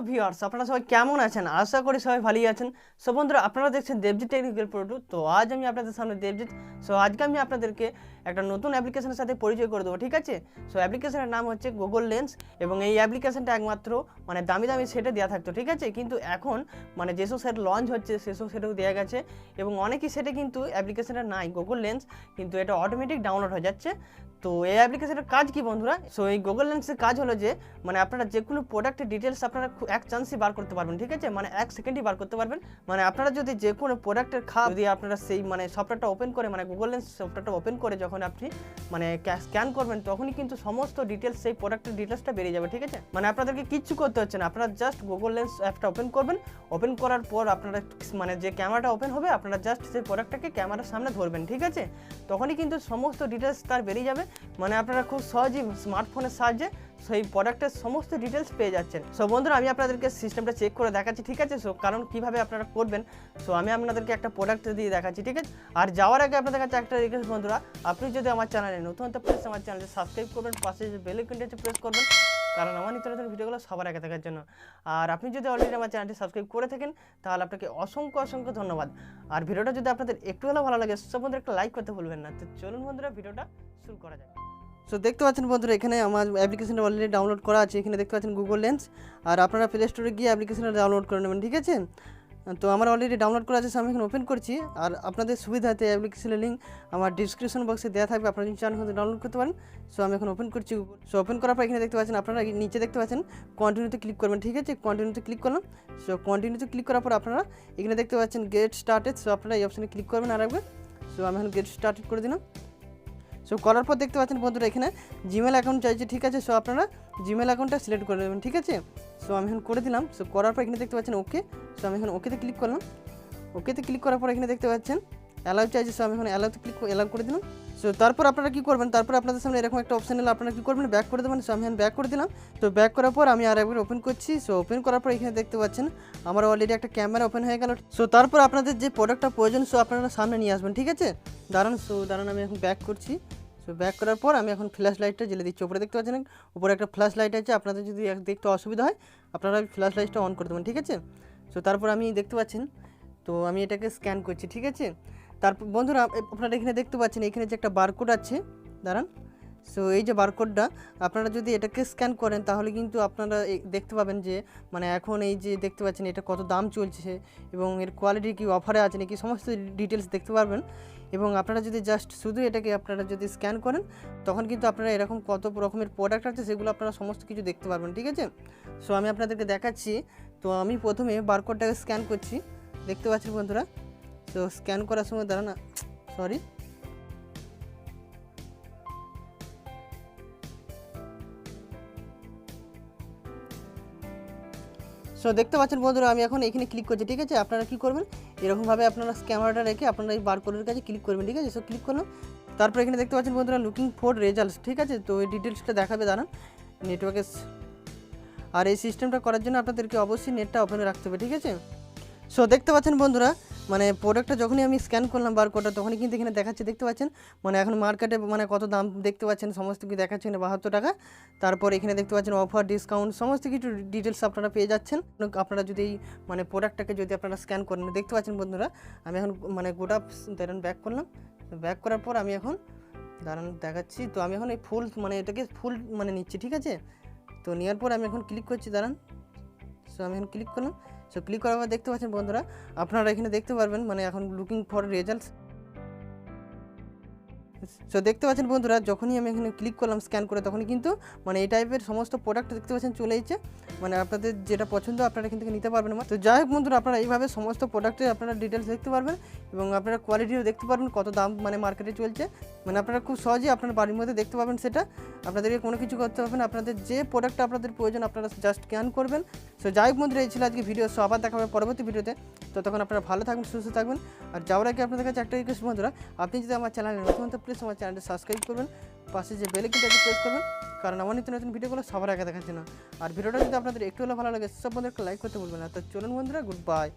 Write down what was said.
Viewers, আপনারা সবাই কেমন আছেন? আশা করি সবাই ভালোই আছেন। সো বন্ধুরা, আপনারা দেখছেন দেবজিৎ টেকনিক্যাল প্রোডু। তো আজ আমি আপনাদের সামনে দেবজিৎ। সো আজকে আমি আপনাদেরকে একটা নতুন অ্যাপ্লিকেশনের সাথে পরিচয় করে দেবো, ঠিক আছে? সো অ্যাপ্লিকেশনের নাম হচ্ছে গুগল লেন্স এবং এই অ্যাপ্লিকেশনটা একমাত্র দামি দামি সেটে দেওয়া থাকতো, ঠিক আছে? কিন্তু এখন যেসব সেট লঞ্চ হচ্ছে সেসব সেটেও দেওয়া গেছে এবং অনেকই সেটে কিন্তু অ্যাপ্লিকেশনটা নাই গুগল লেন্স, কিন্তু এটা অটোমেটিক ডাউনলোড হয়ে যাচ্ছে। তো এই অ্যাপ্লিকেশনের কাজ কি বন্ধুরা? সো এই গুগল লেন্সের কাজ হলো যে আপনারা যে কোনো প্রোডাক্টের ডিটেলস আপনারা এক চান্সই বার করতে পারবেন, ঠিক আছে? এক সেকেন্ডই বার করতে পারবেন। আপনারা যদি যে কোনো প্রোডাক্টের যদি আপনারা সেই সফটওয়্যারটা ওপেন করে গুগল লেন্স সফটওয়্যারটা ওপেন করে যখন আপনি স্ক্যান করবেন তখনই কিন্তু সমস্ত ডিটেলস সেই প্রোডাক্টের ডিটেলসটা বেরিয়ে যাবে, ঠিক আছে? আপনাদেরকে কিচ্ছু করতে হচ্ছে না, আপনারা জাস্ট গুগল লেন্স অ্যাপটা ওপেন করবেন। ওপেন করার পর আপনারা যে ক্যামেরাটা ওপেন হবে আপনারা জাস্ট সেই প্রোডাক্টটাকে ক্যামেরার সামনে ধরবেন, ঠিক আছে? তখনই কিন্তু সমস্ত ডিটেলস তার বেরিয়ে যাবে। আপনারা খুব সহজেই স্মার্টফোনের সাহায্যে সেই প্রোডাক্টের সমস্ত ডিটেলস পেয়ে যাচ্ছেন। সো বন্ধুরা, আমি আপনাদেরকে সিস্টেমটা চেক করে দেখাচ্ছি, ঠিক আছে? সো কারণ কীভাবে আপনারা করবেন, সো আমি আপনাদেরকে একটা প্রোডাক্ট দিয়ে দেখাচ্ছি, ঠিক আছে? আর যাওয়ার আগে আপনাদের কাছে একটা রিকোয়েস্ট বন্ধুরা, আপনি যদি আমার চ্যানেলে নতুন হতে প্লিজ আমার চ্যানেলটি সাবস্ক্রাইব করবেন, পাশে যে বেল আইকনটি প্রেস করবেন, কারণ আমার নিত্য নতুন ভিডিওগুলো সবার আগে দেখার জন্য। আর আপনি যদি অলরেডি আমার চ্যানেলটি সাবস্ক্রাইব করে থাকেন তাহলে আপনাকে অসংখ্য ধন্যবাদ। আর ভিডিওটা যদি আপনাদের একটু হলেও ভালো লাগে সব বন্ধুরা একটা লাইক করতে ভুলবেন না। তো চলুন বন্ধুরা, ভিডিওটা শুরু করা যায়। সো দেখতে পাচ্ছেন বন্ধুরা, এখানে আমার অ্যাপ্লিকেশনটা অলরেডি ডাউনলোড করা আছে। এখানে দেখতে পাচ্ছেন গুগল লেন্স, আর আপনারা প্লে স্টোরে গিয়ে অ্যাপ্লিকেশনটা ডাউনলোড করে নেবেন, ঠিক আছে? তো আমার অলরেডি ডাউনলোড করা আছে, আমি এখন ওপেন করছি। আর আপনাদের সুবিধাতে অ্যাপ্লিকেশনের লিঙ্ক আমার ডিসক্রিপশন বক্সে দেওয়া থাকবে, আপনারা যদি চান ডাউনলোড করতে পারেন। সো আমি এখন ওপেন করছি। সো ওপেন করার পর এখানে দেখতে পাচ্ছেন আপনারা নিচে দেখতে পাচ্ছেন কন্টিনিউতে ক্লিক করবেন, ঠিক আছে? কন্টিনিউতে ক্লিক করলাম। সো কন্টিনিউতে ক্লিক করার পর আপনারা এখানে দেখতে পাচ্ছেন গেট স্টার্টেড। সো আপনারা এই অপশানে ক্লিক করবেন আর রাখবেন। সো আমি এখন গেট স্টার্টেড করে দিলাম। সো করার পর দেখতে পাচ্ছেন বন্ধুরা এখানে জিমেল অ্যাকাউন্ট চাইছে, ঠিক আছে? সো আপনারা জিমেল অ্যাকাউন্টটা সিলেক্ট করে দেবেন, ঠিক আছে? সো আমি এখন করে দিলাম। সো করার পর এখানে দেখতে পাচ্ছেন ওকে। সো আমি এখন ওকেতে ক্লিক করলাম। ওকেতে ক্লিক করার পর এখানে দেখতে পাচ্ছেন অ্যালাউ চাইছে। সো আমি এখন অ্যালাউতে অ্যালাউ করে দিলাম। সো তারপর আপনারা কী করবেন, তারপর আপনাদের সামনে এরকম একটা অপশান এলে আপনারা কী করবেন, ব্যাক করে দেবেন। সো আমি এখন ব্যাক করে দিলাম। তো ব্যাক করার পর আমি আর একবার ওপেন করছি। সো ওপেন করার পর এখানে দেখতে পাচ্ছেন আমার অলরেডি একটা ক্যামেরা ওপেন হয়ে গেল। সো তারপর আপনাদের যে প্রোডাক্টটা প্রয়োজন সো আপনারা সামনে নিয়ে আসবেন, ঠিক আছে? দাঁড়ান আমি এখন ব্যাক করছি। সো ব্যাক করার পর আমি এখন ফ্ল্যাশ লাইটটা জ্বেলে দিচ্ছি। উপরে দেখতে পাচ্ছেন উপরে একটা ফ্ল্যাশ লাইট আছে, আপনাদের যদি দেখতে অসুবিধা হয় আপনারা ফ্ল্যাশ লাইটটা অন করে দেবেন, ঠিক আছে? সো তারপর আমি দেখতে পাচ্ছেন তো আমি এটাকে স্ক্যান করছি, ঠিক আছে? তারপর বন্ধুরা আপনারা এখানে দেখতে পাচ্ছেন এখানে যে একটা বারকোড আছে, দাঁড়ান। সো এই যে বারকোডটা আপনারা যদি এটাকে স্ক্যান করেন তাহলে কিন্তু আপনারা দেখতে পাবেন যে এখন এই যে দেখতে পাচ্ছেন এটা কত দাম চলছে এবং এর কোয়ালিটি কি অফারে আছে নাকি সমস্ত ডিটেলস দেখতে পারবেন। এবং আপনারা যদি জাস্ট শুধু এটাকে আপনারা যদি স্ক্যান করেন তখন কিন্তু আপনারা এরকম কত রকমের প্রোডাক্ট আছে সেগুলো আপনারা সমস্ত কিছু দেখতে পারবেন, ঠিক আছে? সো আমি আপনাদেরকে দেখাচ্ছি। তো আমি প্রথমে বারকোডটাকে স্ক্যান করছি, দেখতে পাচ্ছেন বন্ধুরা। তো স্ক্যান করার সময় দাঁড়ান, সরি। সো দেখতে পাচ্ছেন বন্ধুরা আমি এখন এখানে ক্লিক করছি, ঠিক আছে? আপনারা কী করবেন, এরকমভাবে আপনারা ক্যামেরাটা রেখে আপনারা এই বারকোডের কাছে ক্লিক করবেন, ঠিক আছে? সো ক্লিক করলাম। তারপর এখানে দেখতে পাচ্ছেন বন্ধুরা লুকিং ফর রেজাল্টস, ঠিক আছে? তো এই ডিটেলসটা দেখাবে, দাঁড়ান নেটওয়ার্কে। আর এই সিস্টেমটা করার জন্য আপনাদেরকে অবশ্যই নেটটা ওপেনে রাখতে হবে, ঠিক আছে? সো দেখতে পাচ্ছেন বন্ধুরা প্রোডাক্টটা যখনই আমি স্ক্যান করলাম বারকোডটা তখনই কিন্তু এখানে দেখাচ্ছে, দেখতে পাচ্ছেন এখন মার্কেটে কত দাম দেখতে পাচ্ছেন সমস্ত কিছু দেখাচ্ছে 72 টাকা। তারপর এখানে দেখতে পাচ্ছেন অফার ডিসকাউন্ট সমস্ত কিছু ডিটেলস আপনারা পেয়ে যাচ্ছেন। আপনারা যদি প্রোডাক্টটাকে যদি আপনারা স্ক্যান করেন, দেখতে পাচ্ছেন বন্ধুরা আমি এখন গোটা ব্যাক করলাম। ব্যাক করার পর আমি এখন দেখাচ্ছি। তো আমি এখন এই ফুল এটাকে ফুল নিচ্ছি, ঠিক আছে? তো নেওয়ার পর আমি এখন ক্লিক করছি, দাঁড়ান। সো আমি এখন ক্লিক করলাম। সো ক্লিক করার পর দেখতে পাচ্ছেন বন্ধুরা আপনারা এখানে দেখতে পারবেন এখন লুকিং ফর রেজাল্টস। সো দেখতে পাচ্ছেন বন্ধুরা যখনই আমি এখানে ক্লিক করলাম স্ক্যান করে তখনই কিন্তু এই টাইপের সমস্ত প্রোডাক্ট দেখতে পাচ্ছেন চলে এসেছে। আপনাদের যেটা পছন্দ আপনারা এখান থেকে নিতে পারবেন। তো যাই হোক বন্ধুরা, আপনারা এইভাবে সমস্ত প্রোডাক্টের আপনারা ডিটেলস দেখতে পারবেন এবং আপনারা কোয়ালিটিও দেখতে পারবেন কত দাম মার্কেটে চলছে। আপনারা খুব সহজেই আপনার বাড়ির মধ্যে দেখতে পাবেন সেটা। আপনাদেরকে কোনো কিছু করতে হবে না, আপনাদের যে প্রোডাক্টটা আপনাদের প্রয়োজন আপনারা জাস্ট স্ক্যান করবেন। সো যাই হোক বন্ধুরা, এই ছিল আজকে ভিডিও। সো আবার দেখা হবে পরবর্তী ভিডিওতে। তো তখন আপনারা ভালো থাকবেন, সুস্থ থাকবেন। আর যাওয়ার আগে আপনাদের কাছে একটা রিকোয়েস্ট বন্ধুরা, আপনি যদি আমার চ্যানেলে নতুন হতে প্লিজ আমার চ্যানেলটি সাবস্ক্রাইব করবেন, পাশে যে বেল আইকনটা প্রেস করবেন, কারণ আমার নিত্য নতুন ভিডিওগুলো সবার আগে দেখার জন্য। আর ভিডিওটা যদি আপনাদের একটু হলেও ভালো লাগে সব বন্ধুরা একটা লাইক করতে ভুলবেন না। তো চলুন বন্ধুরা, গুড বাই।